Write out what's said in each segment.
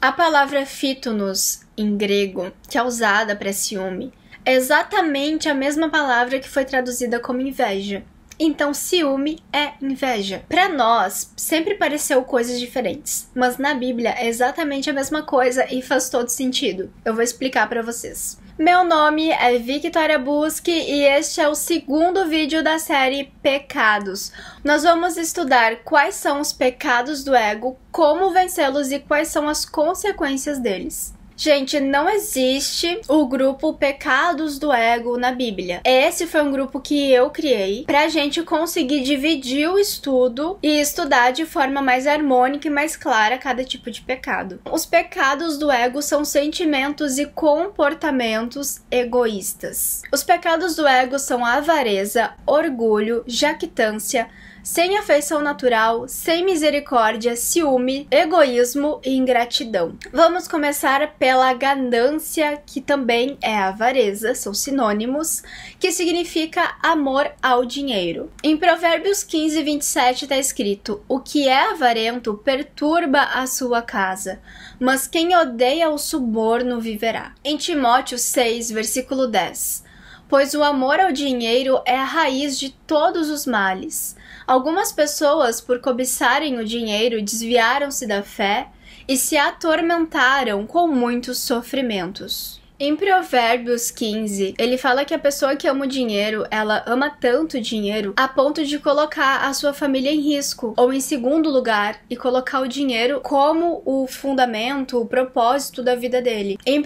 A palavra fítonos, em grego, que é usada para ciúme, é exatamente a mesma palavra que foi traduzida como inveja. Então, ciúme é inveja. Para nós, sempre pareceu coisas diferentes, mas na Bíblia é exatamente a mesma coisa e faz todo sentido. Eu vou explicar para vocês. Meu nome é Victoria Busque e este é o segundo vídeo da série Pecados. Nós vamos estudar quais são os pecados do ego, como vencê-los e quais são as consequências deles. Gente, não existe o grupo Pecados do Ego na Bíblia. Esse foi um grupo que eu criei pra gente conseguir dividir o estudo e estudar de forma mais harmônica e mais clara cada tipo de pecado. Os pecados do ego são sentimentos e comportamentos egoístas. Os pecados do ego são a avareza, orgulho, jactância, sem afeição natural, sem misericórdia, ciúme, egoísmo e ingratidão. Vamos começar pela ganância, que também é avareza, são sinônimos, que significa amor ao dinheiro. Em Provérbios 15, 27 está escrito: o que é avarento perturba a sua casa, mas quem odeia o suborno viverá. Em Timóteo 6, versículo 10: pois o amor ao dinheiro é a raiz de todos os males. Algumas pessoas, por cobiçarem o dinheiro, desviaram-se da fé e se atormentaram com muitos sofrimentos. Em Provérbios 15, ele fala que a pessoa que ama o dinheiro, ela ama tanto o dinheiro a ponto de colocar a sua família em risco, ou em segundo lugar, e colocar o dinheiro como o fundamento, o propósito da vida dele. Em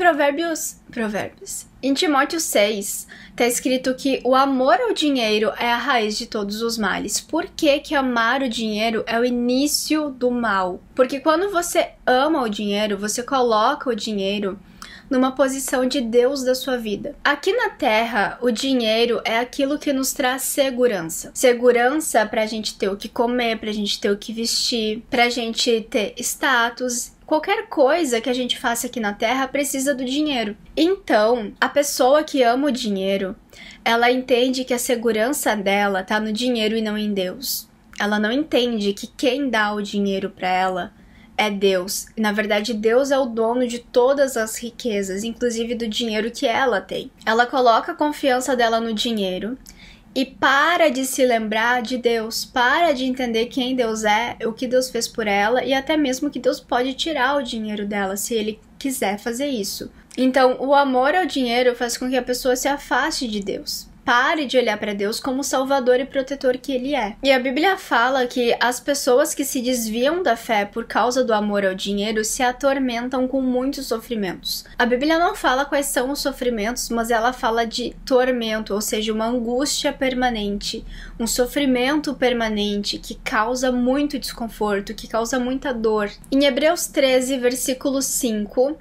Em Timóteo 6, está escrito que o amor ao dinheiro é a raiz de todos os males. Por que amar o dinheiro é o início do mal? Porque quando você ama o dinheiro, você coloca o dinheiro numa posição de Deus da sua vida. Aqui na Terra, o dinheiro é aquilo que nos traz segurança. Segurança pra gente ter o que comer, pra gente ter o que vestir, pra gente ter status. Qualquer coisa que a gente faça aqui na Terra precisa do dinheiro. Então, a pessoa que ama o dinheiro, ela entende que a segurança dela tá no dinheiro e não em Deus. Ela não entende que quem dá o dinheiro pra ela é Deus. Na verdade, Deus é o dono de todas as riquezas, inclusive do dinheiro que ela tem. Ela coloca a confiança dela no dinheiro e para de se lembrar de Deus, para de entender quem Deus é, o que Deus fez por ela e até mesmo que Deus pode tirar o dinheiro dela se Ele quiser fazer isso. Então, o amor ao dinheiro faz com que a pessoa se afaste de Deus. Pare de olhar para Deus como o salvador e protetor que Ele é. E a Bíblia fala que as pessoas que se desviam da fé por causa do amor ao dinheiro se atormentam com muitos sofrimentos. A Bíblia não fala quais são os sofrimentos, mas ela fala de tormento, ou seja, uma angústia permanente, um sofrimento permanente que causa muito desconforto, que causa muita dor. Em Hebreus 13, versículo 5...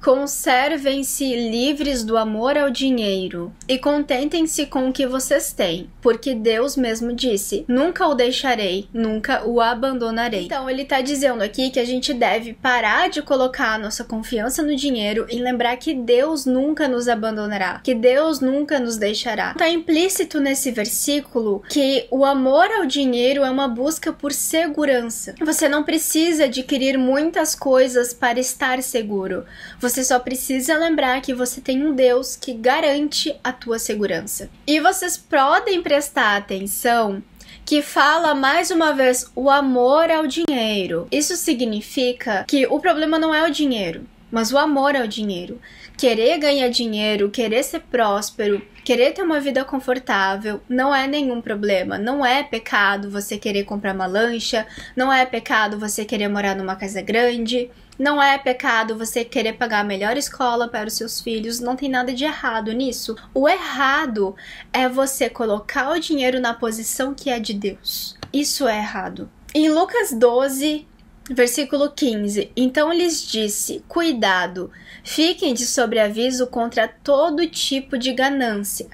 conservem-se livres do amor ao dinheiro e contentem-se com o que vocês têm, porque Deus mesmo disse: nunca o deixarei, nunca o abandonarei. Então ele está dizendo aqui que a gente deve parar de colocar a nossa confiança no dinheiro e lembrar que Deus nunca nos abandonará, que Deus nunca nos deixará. Está implícito nesse versículo que o amor ao dinheiro é uma busca por segurança. Você não precisa adquirir muitas coisas para estar seguro. Você só precisa lembrar que você tem um Deus que garante a tua segurança. E vocês podem prestar atenção que fala mais uma vez o amor ao dinheiro. Isso significa que o problema não é o dinheiro, mas o amor ao dinheiro. Querer ganhar dinheiro, querer ser próspero, querer ter uma vida confortável não é nenhum problema. Não é pecado você querer comprar uma lancha, não é pecado você querer morar numa casa grande, não é pecado você querer pagar a melhor escola para os seus filhos, não tem nada de errado nisso. O errado é você colocar o dinheiro na posição que é de Deus. Isso é errado. Em Lucas 12, versículo 15, então lhes disse: cuidado, fiquem de sobreaviso contra todo tipo de ganância.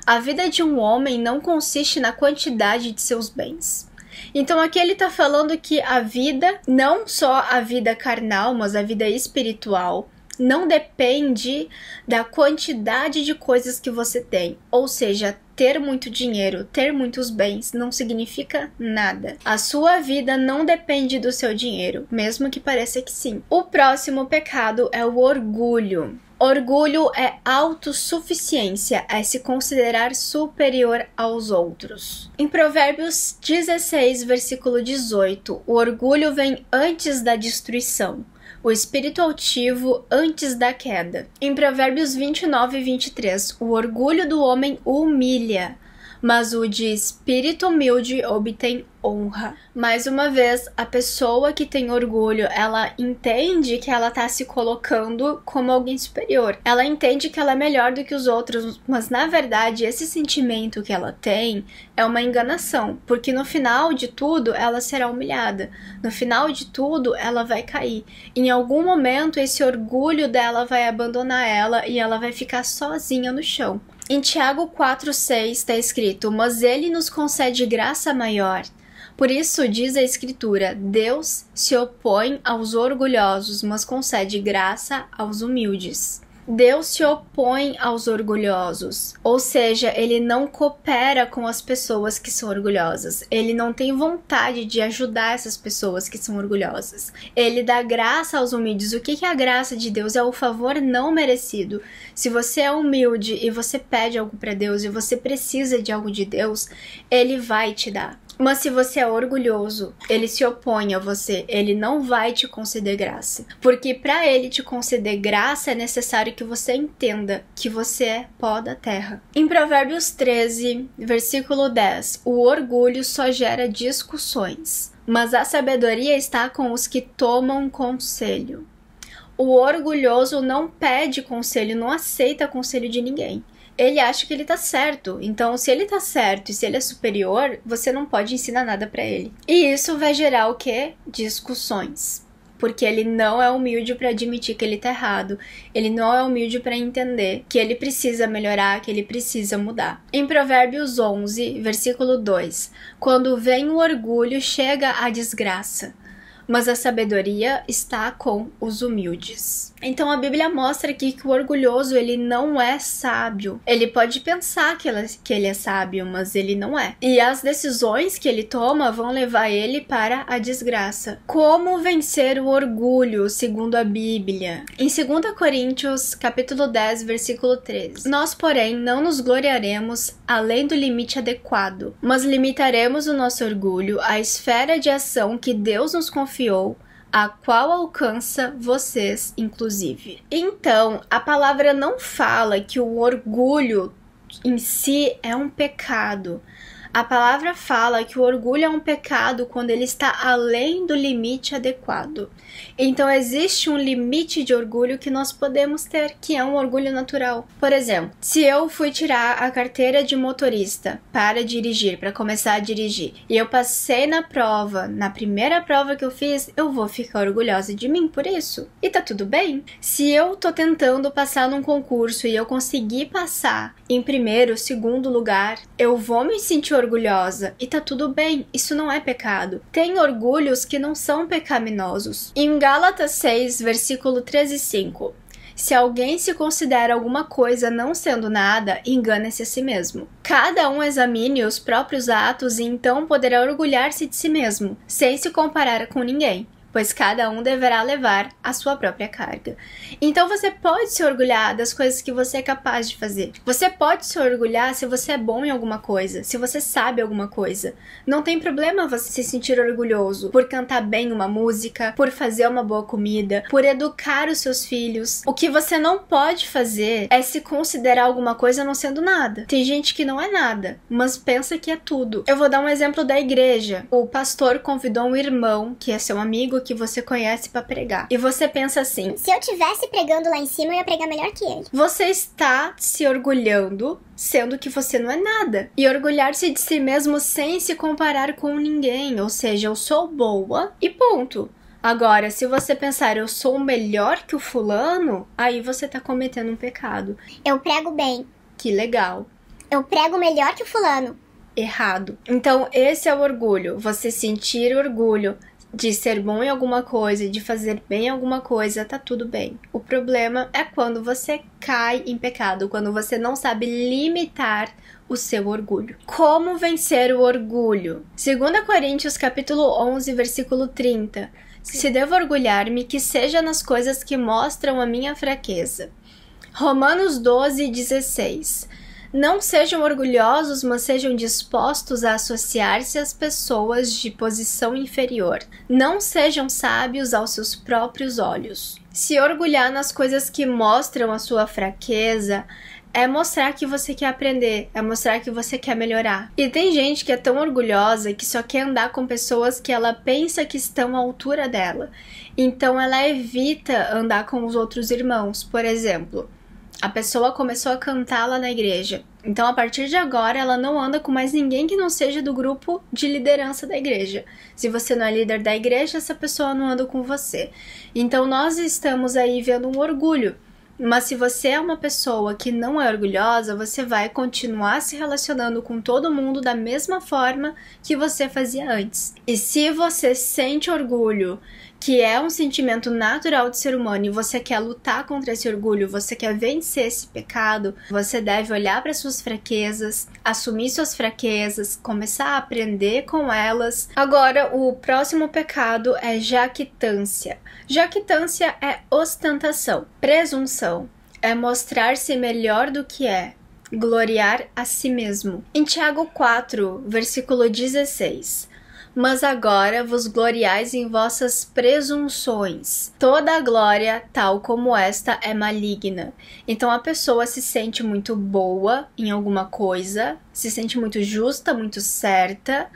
A vida de um homem não consiste na quantidade de seus bens. Então aqui ele está falando que a vida, não só a vida carnal, mas a vida espiritual, não depende da quantidade de coisas que você tem. Ou seja, ter muito dinheiro, ter muitos bens não significa nada. A sua vida não depende do seu dinheiro, mesmo que pareça que sim. O próximo pecado é o orgulho. Orgulho é autossuficiência, é se considerar superior aos outros. Em Provérbios 16, versículo 18, o orgulho vem antes da destruição, o espírito altivo antes da queda. Em Provérbios 29, 23, o orgulho do homem o humilha, mas o de espírito humilde obtém honra. Mais uma vez, a pessoa que tem orgulho, ela entende que ela tá se colocando como alguém superior. Ela entende que ela é melhor do que os outros, mas na verdade esse sentimento que ela tem é uma enganação, porque no final de tudo ela será humilhada. No final de tudo ela vai cair. Em algum momento esse orgulho dela vai abandonar ela e ela vai ficar sozinha no chão. Em Tiago 4,6 está escrito: mas ele nos concede graça maior. Por isso, diz a Escritura, Deus se opõe aos orgulhosos, mas concede graça aos humildes. Deus se opõe aos orgulhosos, ou seja, ele não coopera com as pessoas que são orgulhosas. Ele não tem vontade de ajudar essas pessoas que são orgulhosas. Ele dá graça aos humildes. O que é a graça de Deus? É o favor não merecido. Se você é humilde e você pede algo para Deus e você precisa de algo de Deus, ele vai te dar. Mas se você é orgulhoso, ele se opõe a você, ele não vai te conceder graça. Porque para ele te conceder graça é necessário que você entenda que você é pó da terra. Em Provérbios 13, versículo 10, o orgulho só gera discussões, mas a sabedoria está com os que tomam conselho. O orgulhoso não pede conselho, não aceita conselho de ninguém. Ele acha que ele tá certo. Então, se ele tá certo e se ele é superior, você não pode ensinar nada pra ele. E isso vai gerar o quê? Discussões. Porque ele não é humilde pra admitir que ele tá errado. Ele não é humilde pra entender que ele precisa melhorar, que ele precisa mudar. Em Provérbios 11, versículo 2, quando vem o orgulho, chega a desgraça, mas a sabedoria está com os humildes. Então a Bíblia mostra aqui que o orgulhoso, ele não é sábio. Ele pode pensar que ele é sábio, mas ele não é. E as decisões que ele toma vão levar ele para a desgraça. Como vencer o orgulho, segundo a Bíblia? Em 2 Coríntios, capítulo 10, versículo 13. Nós, porém, não nos gloriaremos além do limite adequado, mas limitaremos o nosso orgulho à esfera de ação que Deus nos confiou, a qual alcança vocês, inclusive. Então, a palavra não fala que o orgulho em si é um pecado. A palavra fala que o orgulho é um pecado quando ele está além do limite adequado. Então, existe um limite de orgulho que nós podemos ter, que é um orgulho natural. Por exemplo, se eu fui tirar a carteira de motorista para dirigir, para começar a dirigir, e eu passei na prova, na primeira prova que eu fiz, eu vou ficar orgulhosa de mim por isso. E tá tudo bem. Se eu tô tentando passar num concurso e eu conseguir passar em primeiro, segundo lugar, eu vou me sentir orgulhosa. E tá tudo bem, isso não é pecado. Tem orgulhos que não são pecaminosos. Em Gálatas 6, versículo 13 e 5. Se alguém se considera alguma coisa não sendo nada, engana-se a si mesmo. Cada um examine os próprios atos e então poderá orgulhar-se de si mesmo, sem se comparar com ninguém, pois cada um deverá levar a sua própria carga. Então você pode se orgulhar das coisas que você é capaz de fazer. Você pode se orgulhar se você é bom em alguma coisa, se você sabe alguma coisa. Não tem problema você se sentir orgulhoso por cantar bem uma música, por fazer uma boa comida, por educar os seus filhos. O que você não pode fazer é se considerar alguma coisa não sendo nada. Tem gente que não é nada, mas pensa que é tudo. Eu vou dar um exemplo da igreja. O pastor convidou um irmão, que é seu amigo, que você conhece, para pregar. E você pensa assim: se eu tivesse pregando lá em cima, eu ia pregar melhor que ele. Você está se orgulhando, sendo que você não é nada. E orgulhar-se de si mesmo sem se comparar com ninguém. Ou seja, eu sou boa e ponto. Agora, se você pensar, eu sou melhor que o fulano, aí você tá cometendo um pecado. Eu prego bem. Que legal. Eu prego melhor que o fulano. Errado. Então, esse é o orgulho. Você sentir orgulho de ser bom em alguma coisa, de fazer bem em alguma coisa, tá tudo bem. O problema é quando você cai em pecado, quando você não sabe limitar o seu orgulho. Como vencer o orgulho? 2 Coríntios capítulo 11, versículo 30. Se devo orgulhar-me, que seja nas coisas que mostram a minha fraqueza. Romanos 12, 16. Não sejam orgulhosos, mas sejam dispostos a associar-se às pessoas de posição inferior. Não sejam sábios aos seus próprios olhos. Se orgulhar nas coisas que mostram a sua fraqueza é mostrar que você quer aprender, é mostrar que você quer melhorar. E tem gente que é tão orgulhosa que só quer andar com pessoas que ela pensa que estão à altura dela. Então ela evita andar com os outros irmãos. Por exemplo, a pessoa começou a cantar lá na igreja. Então, a partir de agora, ela não anda com mais ninguém que não seja do grupo de liderança da igreja. Se você não é líder da igreja, essa pessoa não anda com você. Então, nós estamos aí vendo um orgulho. Mas se você é uma pessoa que não é orgulhosa, você vai continuar se relacionando com todo mundo da mesma forma que você fazia antes. E se você sente orgulho, que é um sentimento natural de ser humano, e você quer lutar contra esse orgulho, você quer vencer esse pecado, você deve olhar para suas fraquezas, assumir suas fraquezas, começar a aprender com elas. Agora, o próximo pecado é jactância. Jactância é ostentação. Presunção é mostrar-se melhor do que é, gloriar a si mesmo. Em Tiago 4, versículo 16. Mas agora vos gloriais em vossas presunções. Toda a glória, tal como esta, é maligna. Então a pessoa se sente muito boa em alguma coisa, se sente muito justa, muito certa,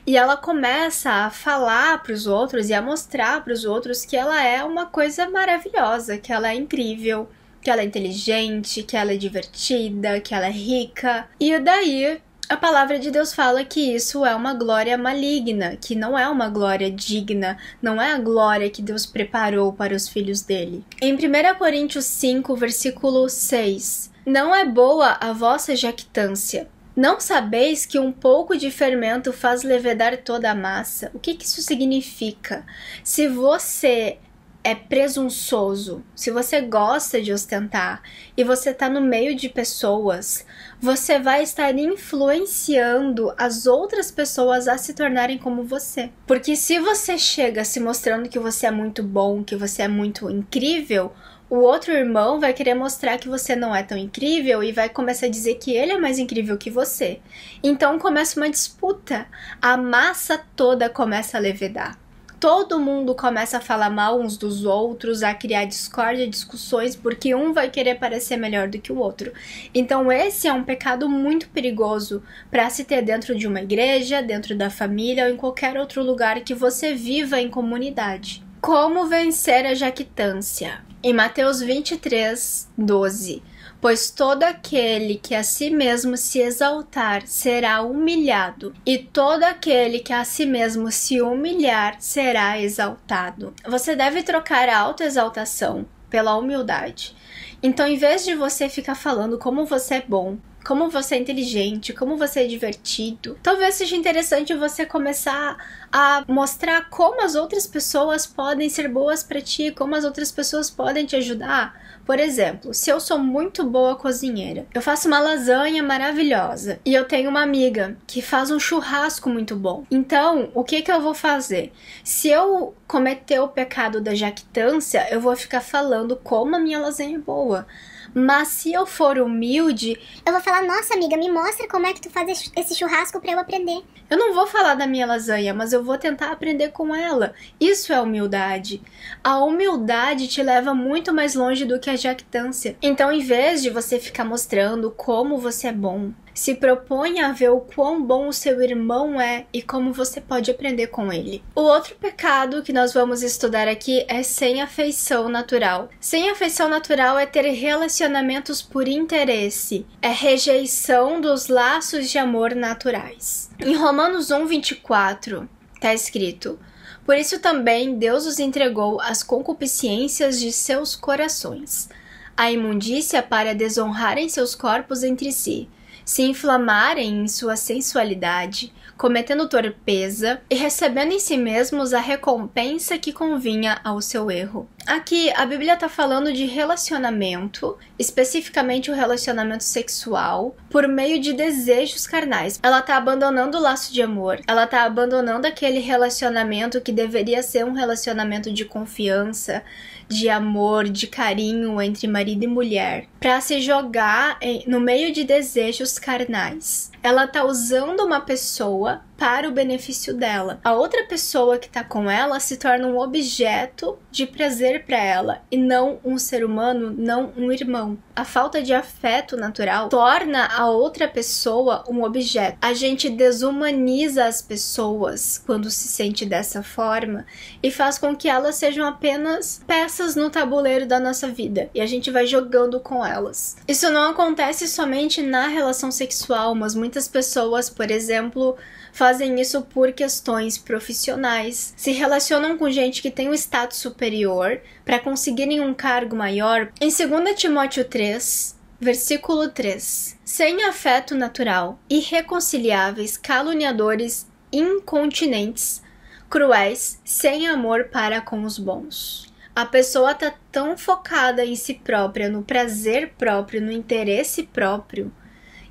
e ela começa a falar para os outros e a mostrar para os outros que ela é uma coisa maravilhosa, que ela é incrível, que ela é inteligente, que ela é divertida, que ela é rica. E daí a palavra de Deus fala que isso é uma glória maligna, que não é uma glória digna, não é a glória que Deus preparou para os filhos dele. Em 1 Coríntios 5, versículo 6, não é boa a vossa jactância. Não sabeis que um pouco de fermento faz levedar toda a massa? O que isso significa? Se você é presunçoso, se você gosta de ostentar e você está no meio de pessoas, você vai estar influenciando as outras pessoas a se tornarem como você. Porque se você chega se mostrando que você é muito bom, que você é muito incrível, o outro irmão vai querer mostrar que você não é tão incrível e vai começar a dizer que ele é mais incrível que você. Então começa uma disputa, a massa toda começa a levedar. Todo mundo começa a falar mal uns dos outros, a criar discórdia, discussões, porque um vai querer parecer melhor do que o outro. Então esse é um pecado muito perigoso para se ter dentro de uma igreja, dentro da família ou em qualquer outro lugar que você viva em comunidade. Como vencer a jactância? Em Mateus 23, 12. Pois todo aquele que a si mesmo se exaltar será humilhado, e todo aquele que a si mesmo se humilhar será exaltado. Você deve trocar a autoexaltação pela humildade. Então, em vez de você ficar falando como você é bom, como você é inteligente, como você é divertido, talvez seja interessante você começar a mostrar como as outras pessoas podem ser boas para ti, como as outras pessoas podem te ajudar. Por exemplo, se eu sou muito boa cozinheira, eu faço uma lasanha maravilhosa e eu tenho uma amiga que faz um churrasco muito bom. Então, o que eu vou fazer? Se eu cometer o pecado da jactância, eu vou ficar falando como a minha lasanha é boa. Mas se eu for humilde, eu vou falar, nossa amiga, me mostra como é que tu faz esse churrasco pra eu aprender. Eu não vou falar da minha lasanha, mas eu vou tentar aprender com ela. Isso é humildade. A humildade te leva muito mais longe do que a jactância. Então, em vez de você ficar mostrando como você é bom, se propõe a ver o quão bom o seu irmão é e como você pode aprender com ele. O outro pecado que nós vamos estudar aqui é sem afeição natural. Sem afeição natural é ter relacionamentos por interesse. É rejeição dos laços de amor naturais. Em Romanos 1:24 está escrito: por isso também Deus os entregou às concupiscências de seus corações, a imundícia para desonrarem seus corpos entre si, se inflamarem em sua sensualidade, cometendo torpeza e recebendo em si mesmos a recompensa que convinha ao seu erro. Aqui a Bíblia está falando de relacionamento, especificamente o relacionamento sexual, por meio de desejos carnais. Ela está abandonando o laço de amor, ela está abandonando aquele relacionamento que deveria ser um relacionamento de confiança, de amor, de carinho entre marido e mulher, para se jogar no meio de desejos carnais. Ela está usando uma pessoa para o benefício dela. A outra pessoa que está com ela se torna um objeto de prazer para ela e não um ser humano, não um irmão. A falta de afeto natural torna a outra pessoa um objeto. A gente desumaniza as pessoas quando se sente dessa forma e faz com que elas sejam apenas peças no tabuleiro da nossa vida e a gente vai jogando com elas. Isso não acontece somente na relação sexual, mas muitas pessoas, por exemplo, fazem isso por questões profissionais, se relacionam com gente que tem um status superior para conseguirem um cargo maior. Em 2 Timóteo 3, versículo 3, sem afeto natural, irreconciliáveis, caluniadores, incontinentes, cruéis, sem amor para com os bons. A pessoa está tão focada em si própria, no prazer próprio, no interesse próprio,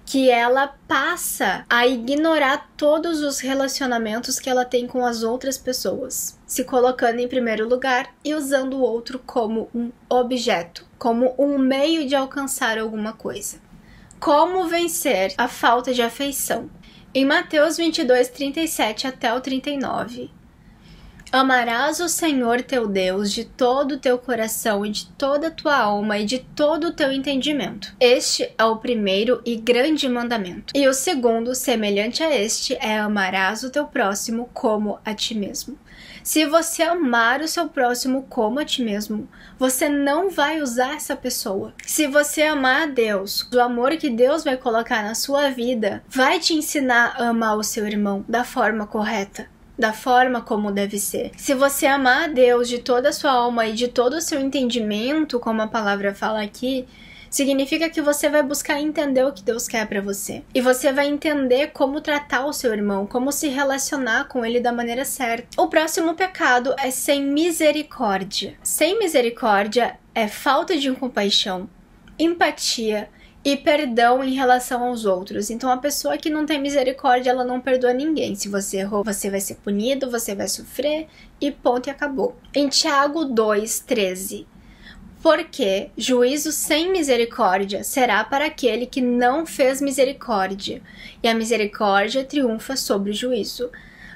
que ela passa a ignorar todos os relacionamentos que ela tem com as outras pessoas, se colocando em primeiro lugar e usando o outro como um objeto, como um meio de alcançar alguma coisa. Como vencer a falta de afeição? Em Mateus 22, 37 até o 39, amarás o Senhor teu Deus de todo o teu coração e de toda a tua alma e de todo o teu entendimento. Este é o primeiro e grande mandamento. E o segundo, semelhante a este, é amarás o teu próximo como a ti mesmo. Se você amar o seu próximo como a ti mesmo, você não vai usar essa pessoa. Se você amar a Deus, o amor que Deus vai colocar na sua vida vai te ensinar a amar o seu irmão da forma correta, da forma como deve ser. Se você amar a Deus de toda a sua alma e de todo o seu entendimento, como a palavra fala aqui, significa que você vai buscar entender o que Deus quer para você. E você vai entender como tratar o seu irmão, como se relacionar com ele da maneira certa. O próximo pecado é sem misericórdia. Sem misericórdia é falta de compaixão, empatia e perdão em relação aos outros. Então a pessoa que não tem misericórdia, ela não perdoa ninguém. Se você errou, você vai ser punido, você vai sofrer e ponto e acabou. Em Tiago 2:13, porque juízo sem misericórdia será para aquele que não fez misericórdia, e a misericórdia triunfa sobre o juízo.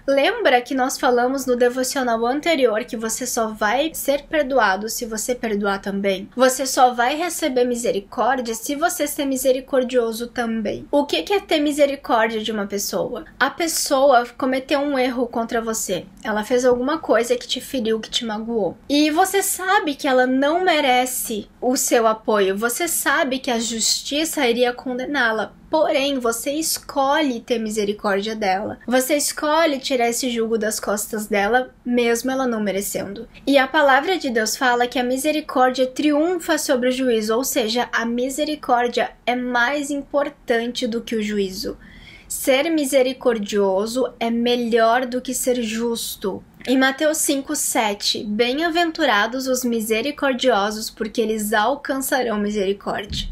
Lembra que nós falamos no devocional anterior que você só vai ser perdoado se você perdoar também? Você só vai receber misericórdia se você ser misericordioso também. O que é ter misericórdia de uma pessoa? A pessoa cometeu um erro contra você. Ela fez alguma coisa que te feriu, que te magoou. E você sabe que ela não merece o seu apoio. Você sabe que a justiça iria condená-la. Porém, você escolhe ter misericórdia dela. Você escolhe tirar esse jugo das costas dela, mesmo ela não merecendo. E a palavra de Deus fala que a misericórdia triunfa sobre o juízo, ou seja, a misericórdia é mais importante do que o juízo. Ser misericordioso é melhor do que ser justo. Em Mateus 5:7, bem-aventurados os misericordiosos, porque eles alcançarão misericórdia.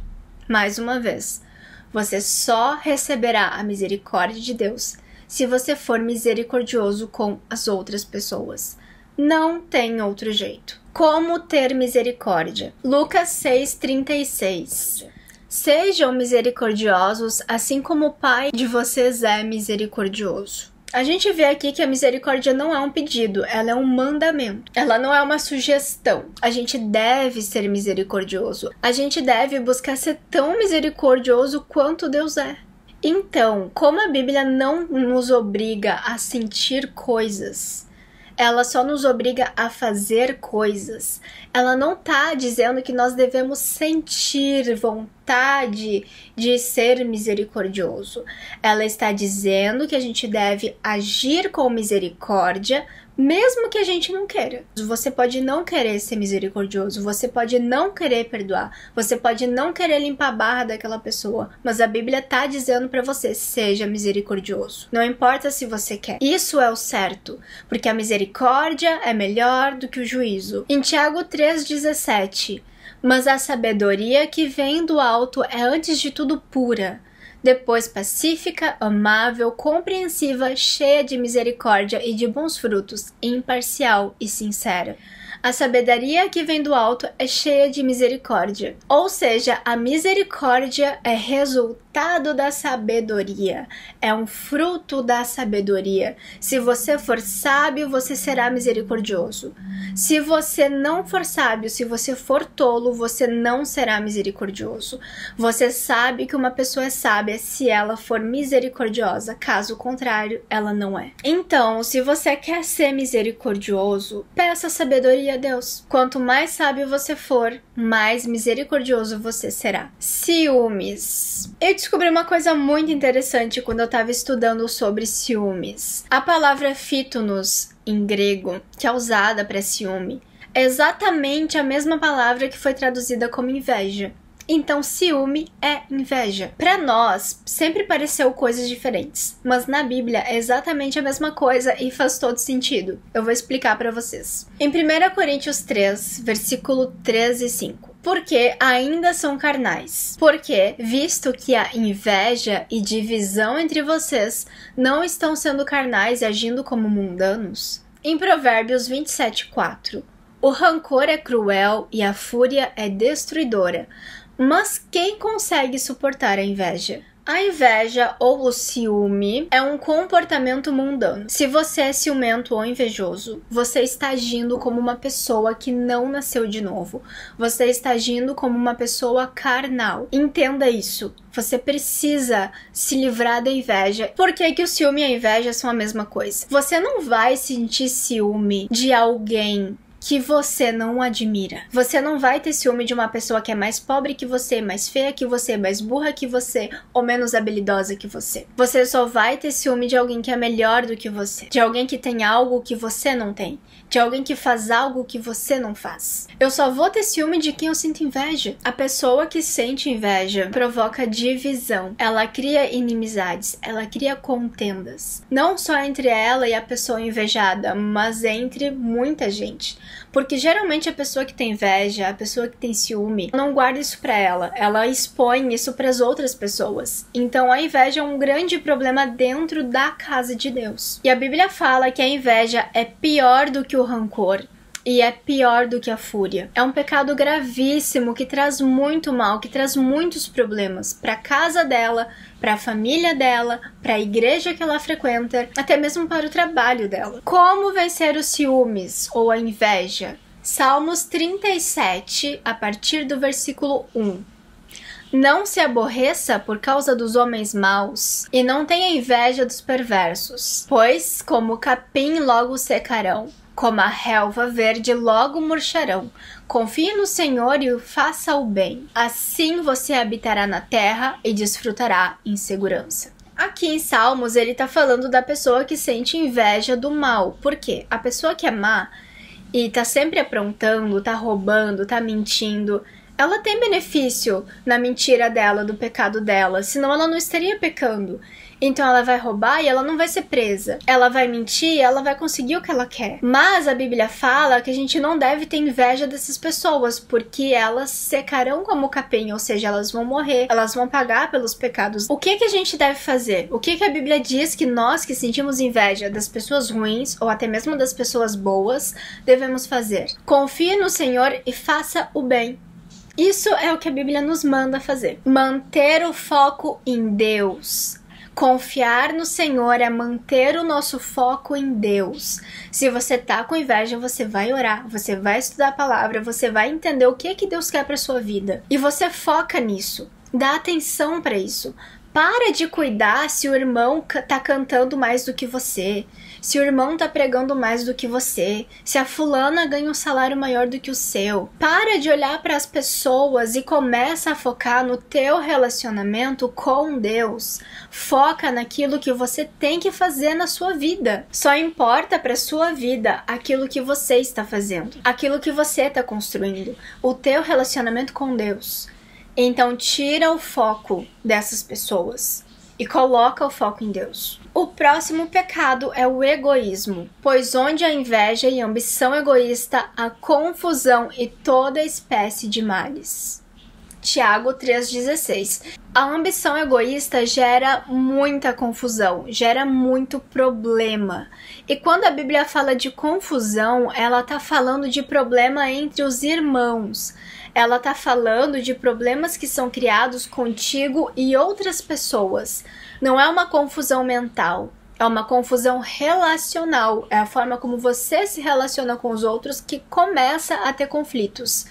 Mais uma vez, você só receberá a misericórdia de Deus se você for misericordioso com as outras pessoas. Não tem outro jeito. Como ter misericórdia? Lucas 6:36. Sejam misericordiosos, assim como o Pai de vocês é misericordioso. A gente vê aqui que a misericórdia não é um pedido, ela é um mandamento. Ela não é uma sugestão. A gente deve ser misericordioso. A gente deve buscar ser tão misericordioso quanto Deus é. Então, como a Bíblia não nos obriga a sentir coisas, ela só nos obriga a fazer coisas. Ela não está dizendo que nós devemos sentir vontade de ser misericordioso. Ela está dizendo que a gente deve agir com misericórdia mesmo que a gente não queira. Você pode não querer ser misericordioso, você pode não querer perdoar, você pode não querer limpar a barra daquela pessoa, mas a Bíblia tá dizendo pra você, seja misericordioso. Não importa se você quer. Isso é o certo, porque a misericórdia é melhor do que o juízo. Em Tiago 3,17, mas a sabedoria que vem do alto é antes de tudo pura, depois pacífica, amável, compreensiva, cheia de misericórdia e de bons frutos, imparcial e sincera. A sabedoria que vem do alto é cheia de misericórdia. Ou seja, a misericórdia é resultado da sabedoria. É um fruto da sabedoria. Se você for sábio, você será misericordioso. Se você não for sábio, se você for tolo, você não será misericordioso. Você sabe que uma pessoa é sábia se ela for misericordiosa. Caso contrário, ela não é. Então, se você quer ser misericordioso, peça sabedoria a Deus. Quanto mais sábio você for, mais misericordioso você será. Ciúmes. Eu descobri uma coisa muito interessante quando eu estava estudando sobre ciúmes. A palavra phitonos, em grego, que é usada para ciúme, é exatamente a mesma palavra que foi traduzida como inveja. Então, ciúme é inveja. Para nós, sempre pareceu coisas diferentes, mas na Bíblia é exatamente a mesma coisa e faz todo sentido. Eu vou explicar para vocês. Em 1 Coríntios 3, versículo 3 e 5. Porque ainda são carnais. Porque, visto que a inveja e divisão entre vocês não estão sendo carnais e agindo como mundanos. Em Provérbios 27:4. O rancor é cruel e a fúria é destruidora. Mas quem consegue suportar a inveja? A inveja ou o ciúme é um comportamento mundano. Se você é ciumento ou invejoso, você está agindo como uma pessoa que não nasceu de novo. Você está agindo como uma pessoa carnal. Entenda isso. Você precisa se livrar da inveja. Por que que o ciúme e a inveja são a mesma coisa? Você não vai sentir ciúme de alguém que você não admira. Você não vai ter ciúme de uma pessoa que é mais pobre que você, mais feia que você, mais burra que você ou menos habilidosa que você. Você só vai ter ciúme de alguém que é melhor do que você, de alguém que tem algo que você não tem, de alguém que faz algo que você não faz. Eu só vou ter ciúme de quem eu sinto inveja. A pessoa que sente inveja provoca divisão. Ela cria inimizades, ela cria contendas. Não só entre ela e a pessoa invejada, mas entre muita gente. Porque geralmente a pessoa que tem inveja, a pessoa que tem ciúme, não guarda isso pra ela. Ela expõe isso pras outras pessoas. Então a inveja é um grande problema dentro da casa de Deus. E a Bíblia fala que a inveja é pior do que o rancor. E é pior do que a fúria. É um pecado gravíssimo que traz muito mal, que traz muitos problemas para a casa dela, para a família dela, para a igreja que ela frequenta, até mesmo para o trabalho dela. Como vencer os ciúmes ou a inveja? Salmos 37, a partir do versículo 1. Não se aborreça por causa dos homens maus, e não tenha inveja dos perversos, pois como o capim logo secarão, como a relva verde logo murcharão. Confie no Senhor e faça o bem. Assim você habitará na terra e desfrutará em segurança. Aqui em Salmos ele tá falando da pessoa que sente inveja do mal. Por quê? A pessoa que é má e tá sempre aprontando, tá roubando, tá mentindo, ela tem benefício na mentira dela, do pecado dela, senão ela não estaria pecando. Então ela vai roubar e ela não vai ser presa. Ela vai mentir e ela vai conseguir o que ela quer. Mas a Bíblia fala que a gente não deve ter inveja dessas pessoas, porque elas secarão como capim, ou seja, elas vão morrer, elas vão pagar pelos pecados. O que a gente deve fazer? O que a Bíblia diz que nós que sentimos inveja das pessoas ruins, ou até mesmo das pessoas boas, devemos fazer? Confie no Senhor e faça o bem. Isso é o que a Bíblia nos manda fazer. Manter o foco em Deus. Confiar no Senhor é manter o nosso foco em Deus. Se você tá com inveja, você vai orar, você vai estudar a palavra, você vai entender o que Deus quer para sua vida. E você foca nisso. Dá atenção para isso. Para de cuidar se o irmão tá cantando mais do que você, se o irmão tá pregando mais do que você, se a fulana ganha um salário maior do que o seu. Para de olhar para as pessoas e começa a focar no teu relacionamento com Deus. Foca naquilo que você tem que fazer na sua vida. Só importa para sua vida aquilo que você está fazendo, aquilo que você está construindo, o teu relacionamento com Deus. Então tira o foco dessas pessoas e coloca o foco em Deus. O próximo pecado é o egoísmo, pois onde há inveja e ambição egoísta, há confusão e toda espécie de males. Tiago 3,16. A ambição egoísta gera muita confusão, gera muito problema. E quando a Bíblia fala de confusão, ela está falando de problema entre os irmãos. Ela está falando de problemas que são criados contigo e outras pessoas. Não é uma confusão mental, é uma confusão relacional. É a forma como você se relaciona com os outros que começa a ter conflitos.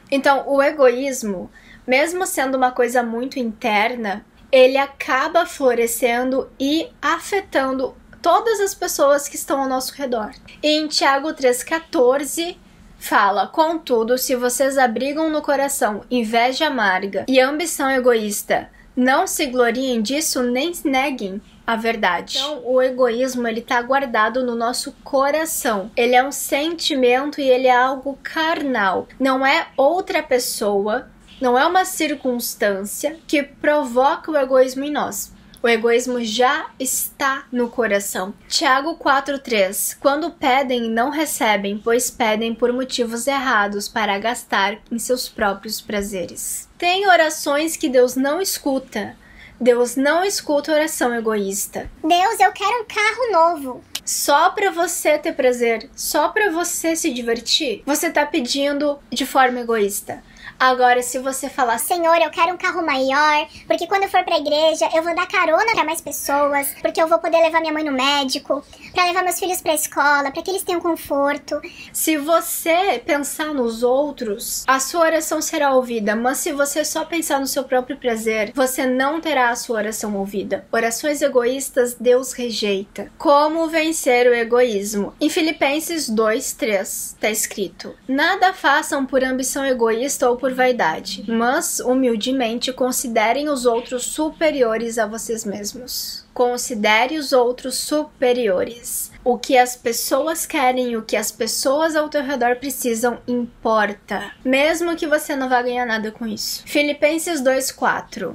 Então, o egoísmo, mesmo sendo uma coisa muito interna, ele acaba florescendo e afetando todas as pessoas que estão ao nosso redor. E em Tiago 3,14 fala: contudo, se vocês abrigam no coração inveja amarga e ambição egoísta, não se gloriem disso nem neguem a verdade. Então, o egoísmo, ele tá guardado no nosso coração. Ele é um sentimento e ele é algo carnal. Não é outra pessoa, não é uma circunstância que provoca o egoísmo em nós. O egoísmo já está no coração. Tiago 4,3. Quando pedem, não recebem, pois pedem por motivos errados para gastar em seus próprios prazeres. Tem orações que Deus não escuta. Deus não escuta oração egoísta. Deus, eu quero um carro novo. Só para você ter prazer, só para você se divertir, você tá pedindo de forma egoísta. Agora, se você falar: Senhor, eu quero um carro maior, porque quando eu for pra igreja, eu vou dar carona pra mais pessoas, porque eu vou poder levar minha mãe no médico, pra levar meus filhos pra escola, pra que eles tenham conforto. Se você pensar nos outros, a sua oração será ouvida, mas se você só pensar no seu próprio prazer, você não terá a sua oração ouvida. Orações egoístas, Deus rejeita. Como vencer o egoísmo? Em Filipenses 2,3 tá escrito: nada façam por ambição egoísta ou por vaidade, mas humildemente considerem os outros superiores a vocês mesmos. Considere os outros superiores. O que as pessoas querem e o que as pessoas ao teu redor precisam importa, mesmo que você não vá ganhar nada com isso. Filipenses 2,4.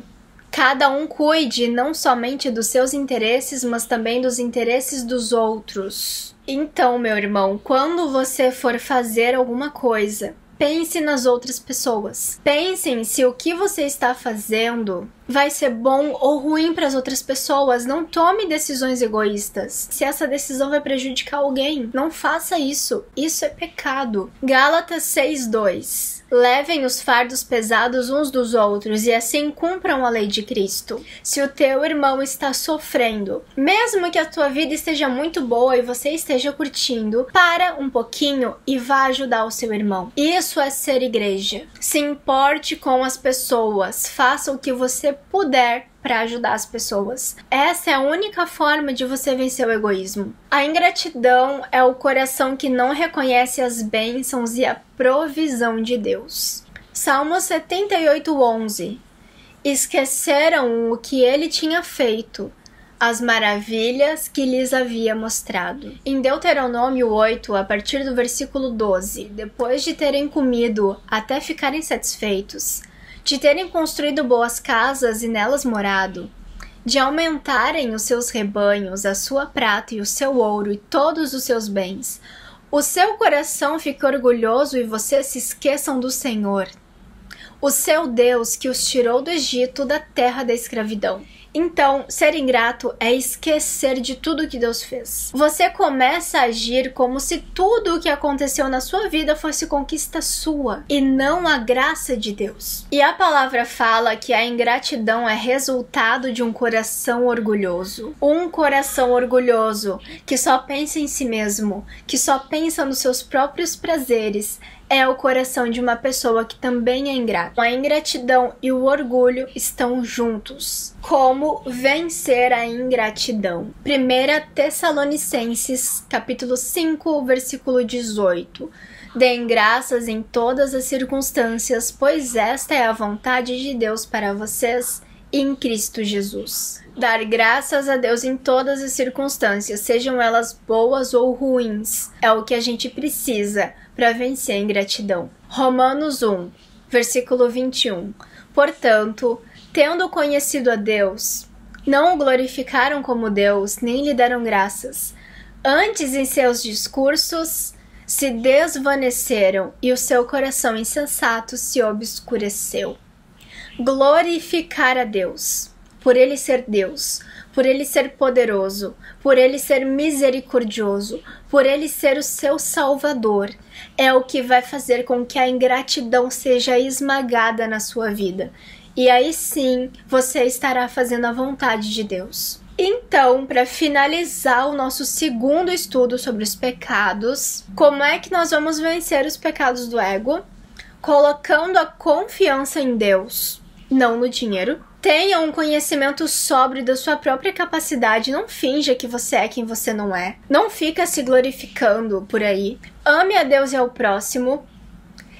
Cada um cuide não somente dos seus interesses, mas também dos interesses dos outros. Então, meu irmão, quando você for fazer alguma coisa, pense nas outras pessoas. Pense se o que você está fazendo vai ser bom ou ruim para as outras pessoas. Não tome decisões egoístas. Se essa decisão vai prejudicar alguém, não faça isso. Isso é pecado. Gálatas 6:2. Levem os fardos pesados uns dos outros e assim cumpram a lei de Cristo. Se o teu irmão está sofrendo, mesmo que a tua vida esteja muito boa e você esteja curtindo, para um pouquinho e vá ajudar o seu irmão. Isso é ser igreja. Se importe com as pessoas. Faça o que você puder para ajudar as pessoas. Essa é a única forma de você vencer o egoísmo. A ingratidão é o coração que não reconhece as bênçãos e a provisão de Deus. Salmo 78:11. Esqueceram o que ele tinha feito, as maravilhas que lhes havia mostrado. Em Deuteronômio 8, a partir do versículo 12, depois de terem comido até ficarem satisfeitos, de terem construído boas casas e nelas morado, de aumentarem os seus rebanhos, a sua prata e o seu ouro e todos os seus bens, o seu coração fique orgulhoso e vocês se esqueçam do Senhor, o seu Deus que os tirou do Egito, da terra da escravidão. Então, ser ingrato é esquecer de tudo que Deus fez. Você começa a agir como se tudo o que aconteceu na sua vida fosse conquista sua e não a graça de Deus. E a palavra fala que a ingratidão é resultado de um coração orgulhoso. Um coração orgulhoso que só pensa em si mesmo, que só pensa nos seus próprios prazeres, é o coração de uma pessoa que também é ingrata. A ingratidão e o orgulho estão juntos. Como vencer a ingratidão? 1 Tessalonicenses, capítulo 5, versículo 18. Deem graças em todas as circunstâncias, pois esta é a vontade de Deus para vocês em Cristo Jesus. Dar graças a Deus em todas as circunstâncias, sejam elas boas ou ruins, é o que a gente precisa para vencer a ingratidão. Romanos 1, versículo 21. Portanto, tendo conhecido a Deus, não o glorificaram como Deus, nem lhe deram graças. Antes, em seus discursos, se desvaneceram e o seu coração insensato se obscureceu. Glorificar a Deus, por Ele ser Deus, por Ele ser poderoso, por Ele ser misericordioso, por Ele ser o seu Salvador, é o que vai fazer com que a ingratidão seja esmagada na sua vida. E aí sim, você estará fazendo a vontade de Deus. Então, para finalizar o nosso segundo estudo sobre os pecados, como é que nós vamos vencer os pecados do ego? Colocando a confiança em Deus, não no dinheiro. Tenha um conhecimento sóbrio da sua própria capacidade, não finja que você é quem você não é. Não fica se glorificando por aí. Ame a Deus e ao próximo.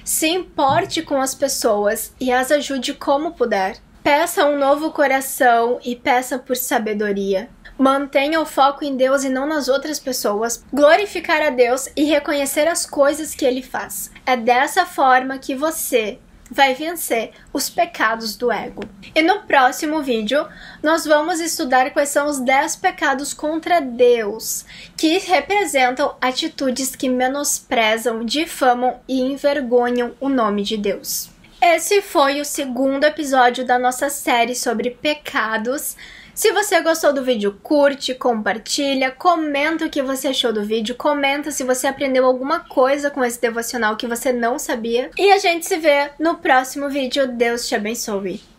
Se importe com as pessoas e as ajude como puder. Peça um novo coração e peça por sabedoria. Mantenha o foco em Deus e não nas outras pessoas. Glorificar a Deus e reconhecer as coisas que Ele faz. É dessa forma que você vai vencer os pecados do ego. E no próximo vídeo, nós vamos estudar quais são os 10 pecados contra Deus, que representam atitudes que menosprezam, difamam e envergonham o nome de Deus. Esse foi o segundo episódio da nossa série sobre pecados. Se você gostou do vídeo, curte, compartilha, comenta o que você achou do vídeo, comenta se você aprendeu alguma coisa com esse devocional que você não sabia. E a gente se vê no próximo vídeo. Deus te abençoe!